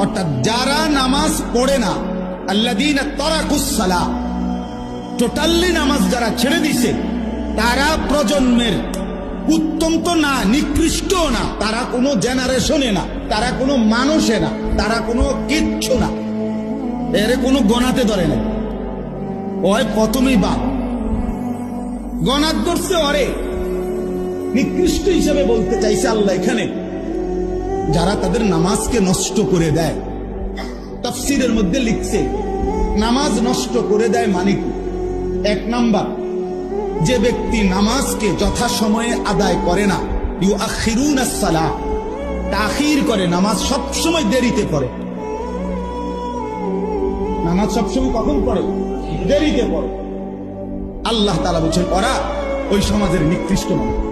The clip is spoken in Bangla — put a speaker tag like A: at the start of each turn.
A: অর্থাৎ যারা নামাজ পড়ে না, আল্লাযীনা তারাকুস সালাহ, টোটালি নামাজ যারা ছেড়ে দিছে, তারা প্রজন্মের উত্তম তো না, নিকৃষ্ট না, তারা কোনো জেনারেশনে না, তারা কোনো মানুষে না, তারা কোনো কিচ্ছু না, এর কোনো গণাতে ধরে না। ওই প্রথমেই বাপ গণাত ধরছে, অরে নিকৃষ্ট হিসেবে বলতে চাইছে আল্লাহ এখানে যারা তাদের নামাজকে নষ্ট করে দেয়। তাফসীরের মধ্যে লিখছে নামাজ নষ্ট করে দেয় মানে কি? এক নাম্বার, যে ব্যক্তি নামাজকে যথাসময়ে আদায় করে না, ইউআখিরুনাস সালাহ, তাখির করে, নামাজ সবসময় দেরিতে পড়ে। নামাজ সবসময় কখন পড়ে? দেরিতে পড়ে। আল্লাহ তাআলা বলেন ওরা ওই সমাজের নিকৃষ্ট মানুষ।